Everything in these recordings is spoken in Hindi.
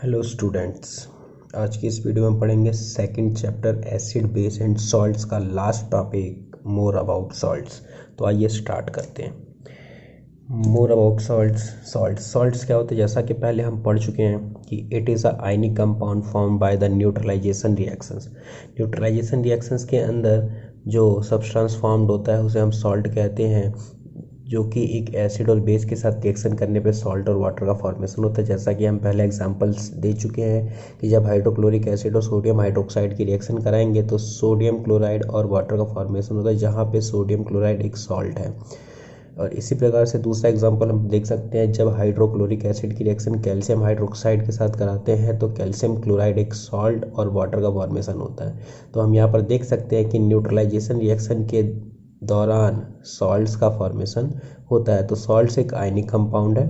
Hello students. आज की इस वीडियो में पढ़ेंगे second chapter acid base and salts का last topic more about salts. तो आइए स्टार्ट करते हैं। मोर अबाउट सॉल्ट्स क्या होते हैं? जैसा कि पहले हम पढ़ चुके हैं कि it is a ionic compound form by the neutralisation reactions के अंदर जो सब्सटेंस फॉर्म्ड होता है उसे हम सॉल्ट कहते हैं, जो कि एक एसिड और बेस के साथ रिएक्शन करने पे सॉल्ट और वाटर का फॉर्मेशन होता है। जैसा कि हम पहले एग्जांपल्स दे चुके हैं कि जब हाइड्रोक्लोरिक एसिड और सोडियम हाइड्रोक्साइड की रिएक्शन कराएंगे तो सोडियम क्लोराइड और वाटर का फॉर्मेशन होता है, जहाँ पे सोडियम क्लोराइड एक सॉल्ट है। और इसी प्रकार से दूसरा एग्जांपल हम देख सकते हैं, जब हाइड्रोक्लोरिक एसिड की रिएक्शन कैल्शियम हाइड्रोक्साइड के साथ कराते हैं तो कैल्शियम क्लोराइड एक सॉल्ट और वाटर का फॉर्मेशन होता है। तो हम यहाँ पर देख सकते हैं कि न्यूट्रलाइजेशन रिएक्शन के दौरान सॉल्ट्स का फॉर्मेशन होता है। तो सॉल्ट्स एक आयनिक कंपाउंड है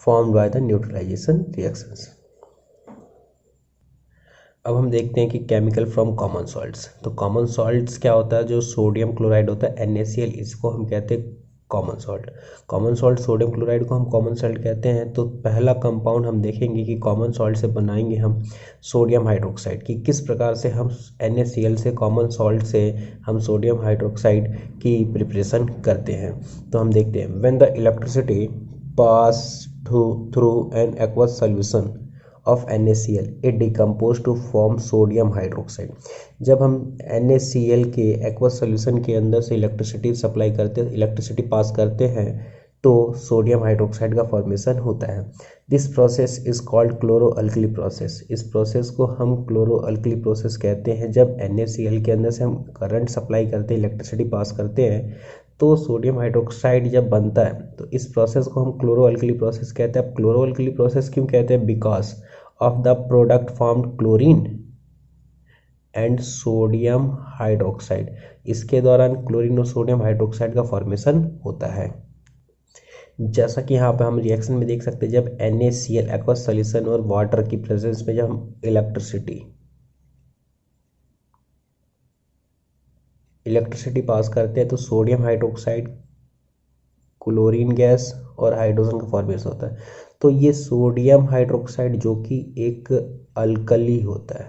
formed by the neutralisation reactions. अब हम देखते हैं कि केमिकल फ्रॉम कॉमन सॉल्ट्स। तो कॉमन सॉल्ट्स क्या होता है? जो सोडियम क्लोराइड होता है NaCl, इसको हम कहते हैं कॉमन सॉल्ट। सोडियम क्लोराइड को हम कॉमन सॉल्ट कहते हैं। तो पहला कंपाउंड हम देखेंगे कि कॉमन सॉल्ट से बनाएंगे हम सोडियम हाइड्रोक्साइड की। किस प्रकार से हम NaCl से कॉमन सॉल्ट से हम सोडियम हाइड्रोक्साइड की प्रिपरेशन करते हैं। तो हम देखते हैं, when the electricity pass through an aqueous solution of NaCl it decompose to form sodium hydroxide। जब हम NaCl के एक्वस सॉल्यूशन के अंदर से इलेक्ट्रिसिटी पास करते हैं तो सोडियम हाइड्रोक्साइड का फॉर्मेशन होता है। This process is called chloro alkali process. इस प्रोसेस को हम क्लोरो अल्कली प्रोसेस कहते हैं। जब NaCl के अंदर से हम करंट सप्लाई करते हैं, इलेक्ट्रिसिटी पास करते हैं, तो सोडियम हाइड्रोक्साइड जब बनता है तो इस प्रोसेस को हम क्लोरो अल्कली प्रोसेस कहते हैं। अब क्लोरो अल्कली प्रोसेस क्यों कहते हैं? Because of the product formed chlorine and sodium hydroxide। इसके दौरान क्लोरीन और सोडियम हाइड्रोक्साइड का फॉर्मेशन होता है। जैसा कि यहाँ पे हम रिएक्शन में देख सकते हैं, जब NaCl एक्वस सॉल्यूशन और वाटर की प्रेजेंस में जब हम इलेक्ट्रिसिटी पास करते हैं तो सोडियम हाइड्रोक्साइड, क्लोरीन गैस और हाइड्रोजन का फॉर्मेशन होता है। तो ये सोडियम हाइड्रोक्साइड जो कि एक अल्कली होता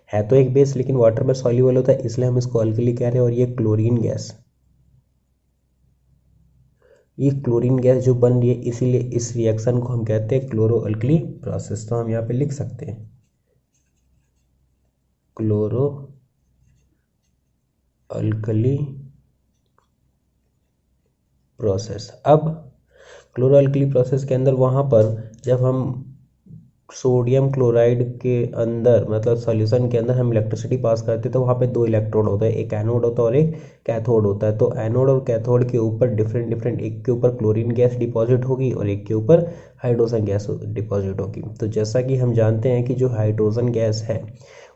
है तो एक बेस, लेकिन वाटर में सॉल्युबल होता है, इसलिए हम इसको अल्कली कह रहे हैं। और ये क्लोरीन गैस जो बन रही है, इसीलिए इस रिएक्शन को हम कहते हैं क्लोरो अल्कली प्रोसेस। तो हम यहाँ पे लिख सकते हैं क्लोरो अल्कली प्रोसेस। अब क्लोरो अल्कली प्रोसेस के अंदर वहाँ पर जब हम सोडियम क्लोराइड के अंदर मतलब सॉल्यूशन के अंदर हम इलेक्ट्रिसिटी पास करते हैं तो वहाँ पे दो इलेक्ट्रोड होता है, एक एनोड होता है और एक कैथोड होता है। तो एनोड और कैथोड के ऊपर डिफरेंट एक के ऊपर क्लोरीन गैस डिपॉजिट होगी और एक के ऊपर हाइड्रोजन गैस डिपॉजिट होगी। तो जैसा कि हम जानते हैं कि जो हाइड्रोजन गैस है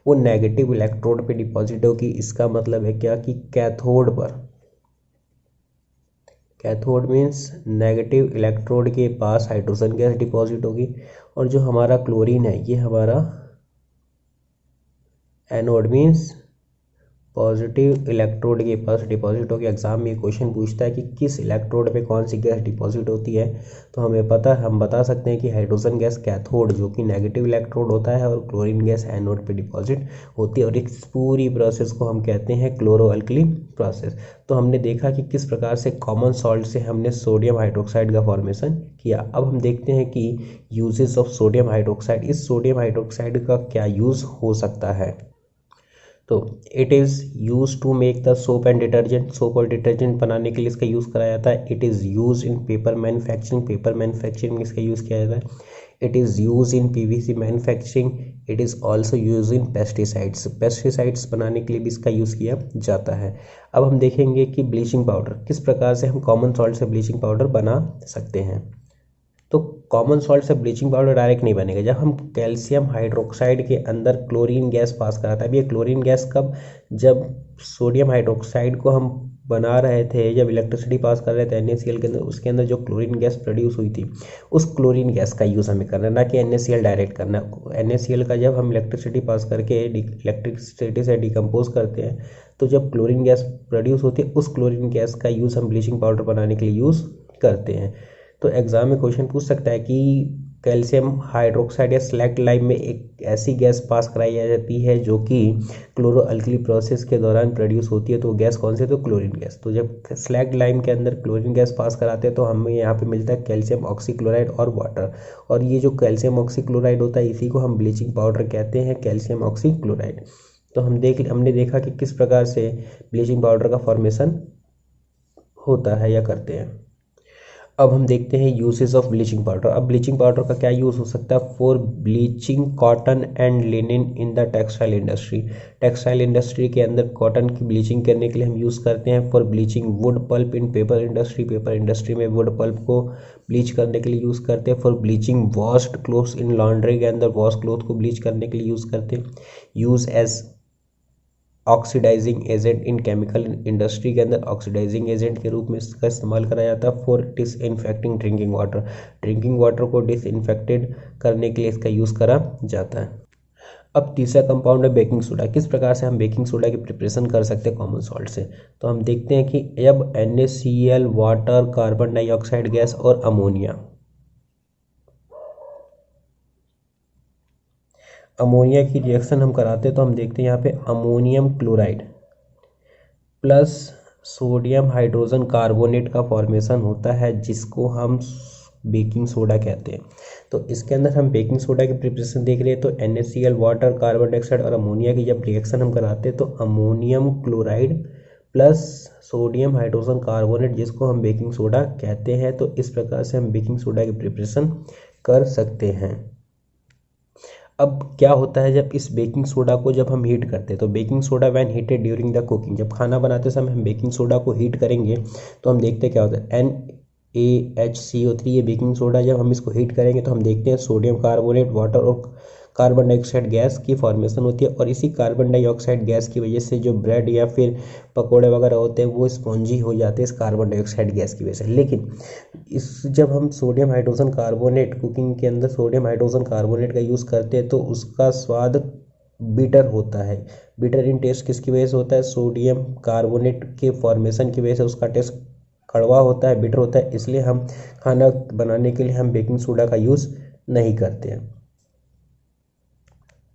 वो नेगेटिव इलेक्ट्रोड पे डिपॉजिट होगी। इसका मतलब है क्या कि कैथोड मीन्स नेगेटिव इलेक्ट्रोड के पास हाइड्रोजन गैस डिपॉजिट होगी, और जो हमारा क्लोरीन है ये हमारा एनोड मीन्स पॉजिटिव इलेक्ट्रोड के पास डिपॉजिट होगी। एग्जाम में क्वेश्चन पूछता है कि किस इलेक्ट्रोड पे कौन सी गैस डिपॉजिट होती है, तो हम बता सकते हैं कि हाइड्रोजन गैस कैथोड जो कि नेगेटिव इलेक्ट्रोड होता है और क्लोरीन गैस एनोड पे डिपॉजिट होती है। और इस पूरी प्रोसेस को हम कहते हैं क्लोरो अल्कली प्रोसेस। तो हमने देखा कि किस प्रकार से कॉमन सॉल्ट से हमने सोडियम हाइड्रोक्साइड का फॉर्मेशन किया। अब हम देखते हैं कि यूजेस ऑफ सोडियम हाइड्रोक्साइड, इस सोडियम हाइड्रोक्साइड का क्या यूज़ हो सकता है। तो it is use to make the soap and detergent. Soap और डिटर्जेंट बनाने के लिए इसका यूज़ कराया जाता है। It is use in paper manufacturing में इसका यूज़ किया जाता है। It is use in PVC manufacturing. It is also use in pesticides बनाने के लिए भी इसका यूज़ किया जाता है। अब हम देखेंगे कि ब्लीचिंग पाउडर, किस प्रकार से हम कॉमन सॉल्ट से ब्लीचिंग पाउडर बना सकते हैं। तो कॉमन सॉल्ट से ब्लीचिंग पाउडर डायरेक्ट नहीं बनेगा। जब हम कैल्शियम हाइड्रोक्साइड के अंदर क्लोरीन गैस पास कराता है, अब ये क्लोरीन गैस कब, जब सोडियम हाइड्रोक्साइड को हम बना रहे थे, जब इलेक्ट्रिसिटी पास कर रहे थे NaCl के अंदर, उसके अंदर जो क्लोरीन गैस प्रोड्यूस हुई थी उस क्लोरीन गैस का यूज़ हमें करना है, ना कि NaCl डायरेक्ट करना। NaCl का जब हम इलेक्ट्रिसिटी पास करके इलेक्ट्रिसिटी से डिकम्पोज करते हैं तो जब क्लोरीन गैस प्रोड्यूस होती है उस क्लोरीन गैस का यूज़ हम ब्लीचिंग पाउडर बनाने के लिए यूज़ करते हैं। तो एग्जाम में क्वेश्चन पूछ सकता है कि कैल्शियम हाइड्रोक्साइड या स्लैक्ड लाइम में एक ऐसी गैस पास कराई जाती है जो कि क्लोरो अल्कली प्रोसेस के दौरान प्रोड्यूस होती है। तो गैस कौन सी है? तो क्लोरीन गैस। तो जब स्लैक्ड लाइम के अंदर क्लोरीन गैस पास कराते हैं तो हमें यहाँ पे मिलता है कैल्शियम ऑक्सीक्लोराइड और वाटर। और ये जो कैल्शियम ऑक्सीक्लोराइड होता है इसी को हम ब्लीचिंग पाउडर कहते हैं, कैल्शियम ऑक्सीक्लोराइड। तो हमने देखा कि किस प्रकार से ब्लीचिंग पाउडर का फॉर्मेशन होता है या करते हैं। अब हम देखते हैं यूसेज ऑफ ब्लीचिंग पाउडर। अब ब्लीचिंग पाउडर का क्या यूज़ हो सकता है? For bleaching cotton and linen in the textile industry. Textile industry के अंदर कॉटन की ब्लीचिंग करने के लिए हम यूज़ करते हैं। For bleaching wood pulp in paper industry, paper industry में वुड पल्प को ब्लीच करने के लिए यूज़ करते हैं। For bleaching washed clothes in laundry के अंदर वॉश क्लोथ को ब्लीच करने के लिए यूज़ करते हैं। Use as oxidising agent in chemical industry के अंदर ऑक्सीडाइजिंग एजेंट के रूप में इसका इस्तेमाल करा जाता है। For disinfecting drinking water, drinking water को डिसइंफेक्टेड करने के लिए इसका यूज़ करा जाता है। अब तीसरा कंपाउंड है बेकिंग सोडा। किस प्रकार से हम बेकिंग सोडा की प्रिपरेशन कर सकते हैं कॉमन सॉल्ट से? तो हम देखते हैं कि जब NaCl, water, carbon dioxide gas और अमोनिया की रिएक्शन हम कराते हैं तो हम देखते हैं यहाँ पे ammonium chloride plus sodium hydrogen carbonate का फॉर्मेशन होता है जिसको हम बेकिंग सोडा कहते हैं। तो इसके अंदर हम बेकिंग सोडा की प्रिपरेशन देख रहे हैं। तो NaCl, वाटर, कार्बन डाइऑक्साइड और अमोनिया की जब रिएक्शन हम कराते हैं तो ammonium chloride plus sodium hydrogen carbonate जिसको हम बेकिंग सोडा कहते हैं। तो इस प्रकार से हम बेकिंग सोडा की प्रिपरेशन कर सकते हैं। अब क्या होता है जब इस बेकिंग सोडा को जब हम हीट करते हैं तो baking soda when heated during the cooking, जब खाना बनाते समय हम बेकिंग सोडा को हीट करेंगे तो हम देखते हैं क्या होता है NaHCO3। ये बेकिंग सोडा जब हम इसको हीट करेंगे तो हम देखते हैं सोडियम कार्बोनेट, वाटर और कार्बन डाइऑक्साइड गैस की फॉर्मेशन होती है। और इसी कार्बन डाइऑक्साइड गैस की वजह से जो ब्रेड या फिर पकोड़े वगैरह होते हैं वो स्पॉन्जी हो जाते हैं इस कार्बन डाइऑक्साइड गैस की वजह से। लेकिन जब हम सोडियम हाइड्रोजन कार्बोनेट कुकिंग के अंदर सोडियम हाइड्रोजन कार्बोनेट का यूज़ करते हैं तो उसका स्वाद बिटर होता है। बिटर इन टेस्ट किसकी वजह से होता है? सोडियम कार्बोनेट के फॉर्मेशन की वजह से उसका टेस्ट कड़वा होता है, बिटर होता है। इसलिए हम खाना बनाने के लिए हम बेकिंग सोडा का यूज़ नहीं करते हैं।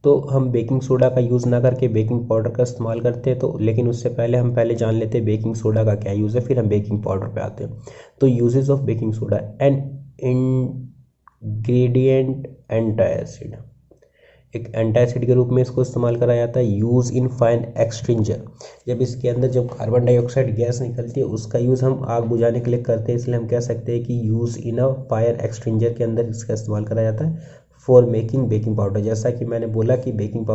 तो हम बेकिंग सोडा का यूज़ ना करके बेकिंग पाउडर का इस्तेमाल करते हैं। तो लेकिन उससे पहले हम जान लेते हैं बेकिंग सोडा का क्या यूज़ है, फिर हम बेकिंग पाउडर पे आते हैं। तो uses of baking soda an ingredient antacid, एक एंटासिड के रूप में इसको इस्तेमाल करा जाता है। यूज़ इन फाइन एक्सटिंजर, जब इसके अंदर जब कार्बन डाइऑक्साइड गैस निकलती है उसका यूज़ हम आग बुझाने के लिए करते हैं, इसलिए हम कह सकते हैं कि यूज़ इन अ फायर एक्सटिंजर के अंदर इसका इस्तेमाल करा जाता है। फॉर मेकिंग बेकिंग पाउडर, जैसा कि मैंने बोला कि बेकिंग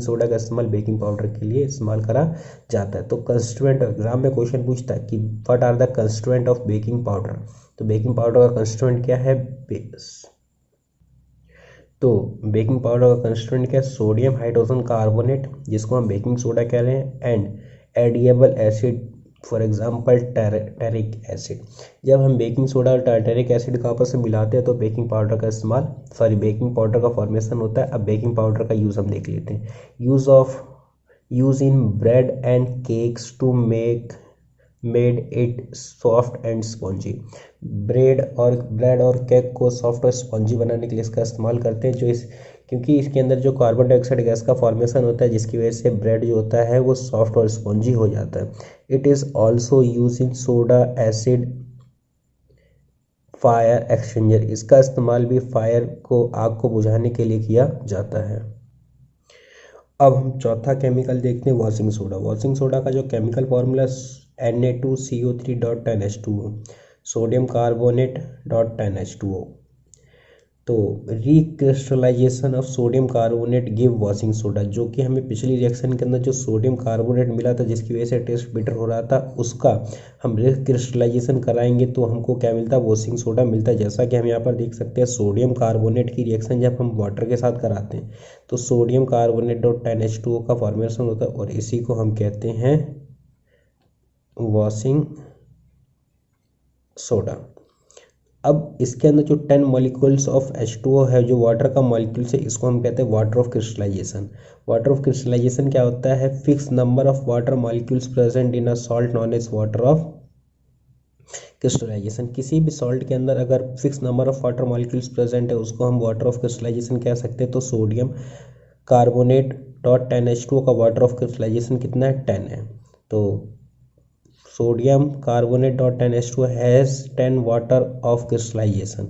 सोडा का इस्तेमाल बेकिंग पाउडर के लिए इस्तेमाल करा जाता है। तो कंस्टिट्यूएंट, एग्जाम में क्वेश्चन पूछता है कि what are the constituent of baking powder. तो बेकिंग पाउडर का कंस्टिट्यूएंट क्या है? तो बेकिंग पाउडर का कंस्टिट्यूएंट क्या है? सोडियम हाइड्रोजन कार्बोनेट जिसको हम बेकिंग सोडा कह रहे हैं, and edible acid, for example tartaric acid. जब हम बेकिंग सोडा और टार्टेरिक एसिड को आपस में मिलाते हैं तो बेकिंग पाउडर का फॉर्मेशन होता है। अब बेकिंग पाउडर का यूज़ हम देख लेते हैं। Use in bread and cakes to made it soft and spongy. Bread और केक को सॉफ्ट और स्पॉन्जी बनाने के लिए इसका इस्तेमाल करते हैं, क्योंकि इसके अंदर जो कार्बन डाइऑक्साइड गैस का फॉर्मेशन होता है जिसकी वजह से ब्रेड जो होता है वो सॉफ्ट और स्पॉन्जी हो जाता है। It is also use in soda acid fire exchanger, इसका इस्तेमाल भी आग को बुझाने के लिए किया जाता है। अब हम चौथा केमिकल देखते हैं, वॉशिंग सोडा। वॉशिंग सोडा का जो chemical formula Na2CO3.10H2O, sodium carbonate .10H2O। तो recrystallisation of sodium carbonate give washing soda, जो कि हमें पिछली रिएक्शन के अंदर जो सोडियम कार्बोनेट मिला था जिसकी वजह से टेस्ट बिटर हो रहा था उसका हम रिक्रिस्टलाइजेशन कराएंगे तो हमको क्या मिलता है? वॉशिंग सोडा मिलता है। जैसा कि हम यहाँ पर देख सकते हैं सोडियम कार्बोनेट की रिएक्शन जब हम वाटर के साथ कराते हैं तो सोडियम कार्बोनेट .10H2O का फॉर्मेशन होता है और इसी को हम कहते हैं वॉशिंग सोडा। अब इसके अंदर जो 10 मॉलिक्यूल्स ऑफ H2O है जो वाटर का मॉलिक्यूल्स है इसको हम कहते हैं water of crystallization. Water of crystallization क्या होता है? Fix number of water molecules present in a salt known as water of crystallization, किसी भी सॉल्ट के अंदर अगर fix number of water molecules present है उसको हम वाटर ऑफ क्रिस्टलाइजेशन कह सकते हैं। तो सोडियम कार्बोनेट डॉट 10H2O का वाटर ऑफ क्रिस्टलाइजेशन कितना है, 10 है। तो sodium carbonate dot 10H2O has 10 water of crystallization.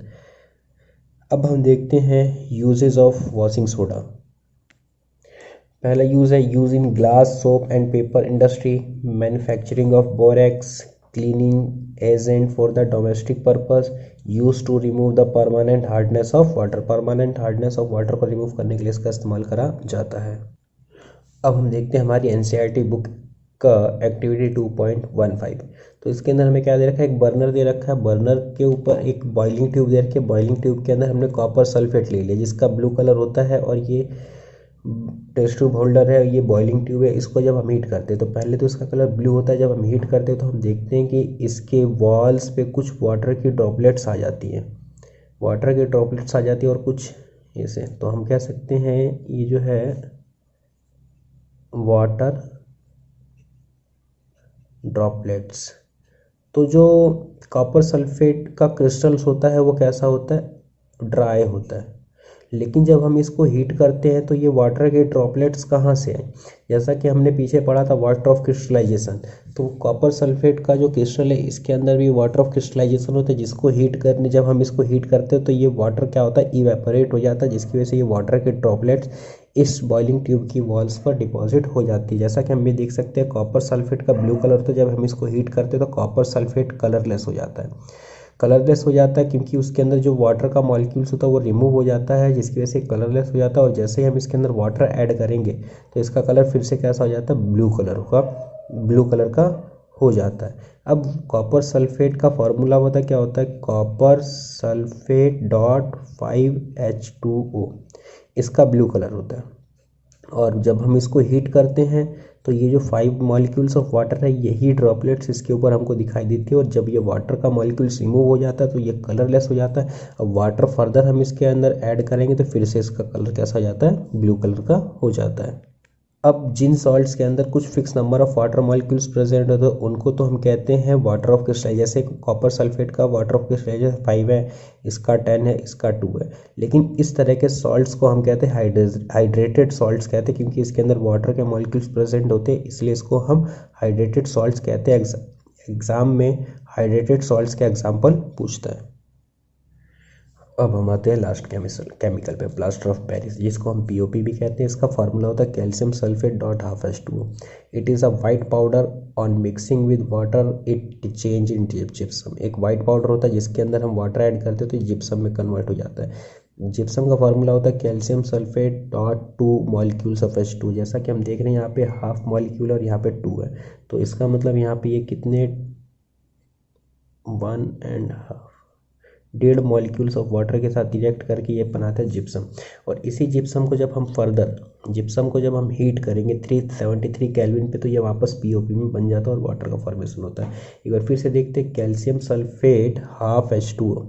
अब हम देखते हैं यूजेस ऑफ वॉशिंग सोडा। पहला यूज़ है use in glass soap and paper industry, manufacturing of borax, cleaning agent for the domestic purpose, use to remove the permanent hardness of water. Permanent hardness of water को रिमूव करने के लिए इसका इस्तेमाल करा जाता है। अब हम देखते हैं हमारी NCERT बुक का एक्टिविटी 2.15। तो इसके अंदर हमें क्या दे रखा है, एक बर्नर दे रखा है, बर्नर के ऊपर एक बॉइलिंग ट्यूब दे रखी है, बॉइलिंग ट्यूब के अंदर हमने कॉपर सल्फेट ले लिया जिसका ब्लू कलर होता है, और ये टेस्ट ट्यूब होल्डर है, ये बॉइलिंग ट्यूब है। इसको जब हम हीट करते हैं तो पहले तो इसका कलर ब्लू होता है, जब हम हीट करते हैं तो हम देखते हैं कि इसके वॉल्स पे कुछ वाटर की ड्रॉपलेट्स आ जाती हैं, वाटर की ड्रॉपलेट्स आ जाती है और कुछ ऐसे। तो हम कह सकते हैं ये जो है वाटर ड्रॉपलेट्स। तो जो कॉपर सल्फेट का क्रिस्टल्स होता है वो कैसा होता है, ड्राई होता है। लेकिन जब हम इसको हीट करते हैं तो ये वाटर के ड्रॉपलेट्स कहाँ से आए, जैसा कि हमने पीछे पढ़ा था वाटर ऑफ क्रिस्टलाइजेशन। तो कॉपर सल्फेट का जो क्रिस्टल है इसके अंदर भी वाटर ऑफ क्रिस्टलाइजेशन होता है, जिसको हीट करने जब हम इसको हीट करते हैं तो ये वाटर क्या होता है, इवेपोरेट हो जाता है, जिसकी वजह से ये वाटर के ड्रॉपलेट्स इस बॉइलिंग ट्यूब की वॉल्स पर डिपॉजिट हो जाती है। जैसा कि हम भी देख सकते हैं कॉपर सल्फेट का ब्लू कलर, तो जब हम इसको हीट करते हैं तो कॉपर सल्फेट कलरलेस हो जाता है। कलरलेस हो जाता है क्योंकि उसके अंदर जो वाटर का मॉलिक्यूल्स होता है वो रिमूव हो जाता है, जिसकी वजह से कलरलेस हो जाता है। और जैसे ही हम इसके अंदर वाटर ऐड करेंगे तो इसका कलर फिर से कैसा हो जाता है, ब्लू कलर होगा, ब्लू कलर का हो जाता है। अब कॉपर सल्फेट का फॉर्मूला होता है, क्या होता है, कॉपर सल्फेट डॉट 5H2O, इसका ब्लू कलर होता है। और जब हम इसको हीट करते हैं तो ये जो 5 मॉलिक्यूल्स ऑफ वाटर है यही ड्रॉपलेट्स इसके ऊपर हमको दिखाई देती है, और जब ये वाटर का मॉलिक्यूल्स रिमूव हो जाता है तो ये कलरलेस हो जाता है। अब वाटर फर्दर हम इसके अंदर ऐड करेंगे तो फिर से इसका कलर कैसा हो जाता है, ब्लू कलर का हो जाता है। अब जिन सॉल्ट्स के अंदर कुछ fix number of water molecules present होते हैं उनको तो हम कहते हैं वाटर ऑफ क्रिस्टलाइजेशन। जैसे कॉपर सल्फेट का वाटर ऑफ क्रिस्टलाइजेशन 5 है, इसका 10 है, इसका 2 है। लेकिन इस तरह के सॉल्ट्स को हम कहते हैं हाइड्रेटेड सॉल्ट्स कहते हैं, क्योंकि इसके अंदर वाटर के मॉलिक्यूल्स प्रेजेंट होते हैं, इसलिए इसको हम हाइड्रेटेड सॉल्ट्स कहते हैं। एग्जाम में हाइड्रेटेड सॉल्ट्स के एग्जाम्पल पूछता है। अब हम आते हैं लास्ट केमिकल पे, प्लास्टर ऑफ पेरिस, जिसको हम POP भी कहते हैं। इसका फार्मूला होता है calcium sulphate dot ½ it is a white powder on mixing with water it change in gypsum. एक वाइट पाउडर होता है जिसके अंदर हम वाटर ऐड करते हैं तो जिप्सम में कन्वर्ट हो जाता है। जिप्सम का फार्मूला होता है calcium sulphate dot 2 molecules of H2। जैसा कि हम देख रहे हैं यहाँ पे हाफ मॉलिक्यूल और यहाँ पे 2 है, तो इसका मतलब यहाँ पे ये कितने 1.5 मॉलिक्यूल्स ऑफ वाटर के साथ रिएक्ट करके ये बनाता है जिप्सम। और इसी जिप्सम को जब हम हीट करेंगे 373 केल्विन पे तो ये वापस POP में बन जाता है और वाटर का फॉर्मेशन होता है। एक बार फिर से देखते हैं, कैल्शियम सल्फेट ½ H2O,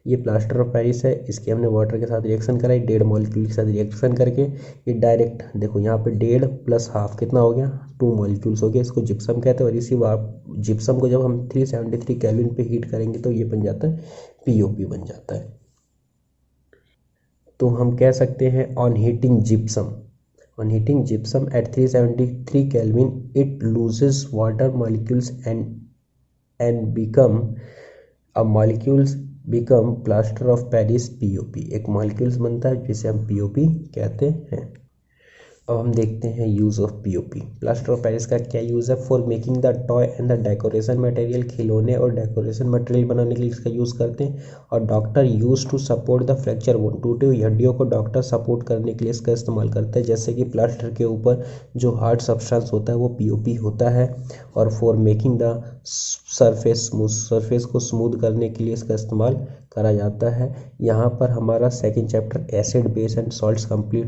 ये प्लास्टर ऑफ पेरिस है, इसके हमने वाटर के साथ रिएक्शन कराई, 1.5 मॉलिक्यूल के साथ रिएक्शन करके ये डायरेक्ट देखो यहाँ पे 1.5 + ½ कितना हो गया, 2 मॉलिक्यूल्स हो गया, इसको जिप्सम कहते हैं। और इसी जिप्सम को जब हम 373 केल्विन पे हीट करेंगे तो ये बन जाता है POP बन जाता है। तो हम कह सकते हैं on heating gypsum at 373 kelvin it loses water molecules and become plaster of Paris POP। एक मॉलिक्यूल्स बनता है जिसे हम POP कहते हैं। अब हम देखते हैं use of POP। Plaster of Paris का क्या यूज़ है, for making the toy and the decoration material, खिलौने और डेकोरेशन मटेरियल बनाने के लिए इसका यूज़ करते हैं। और doctor use to support the fracture bone, टूटी हुई हड्डियों को डॉक्टर सपोर्ट करने के लिए इसका इस्तेमाल करते हैं। जैसे कि प्लास्टर के ऊपर जो हार्ड सब्सटेंस होता है वो POP होता है। और फॉर मेकिंग द सरफेस को स्मूथ करने के लिए इसका इस्तेमाल करा जाता है। यहाँ पर हमारा second chapter acid base and salts complete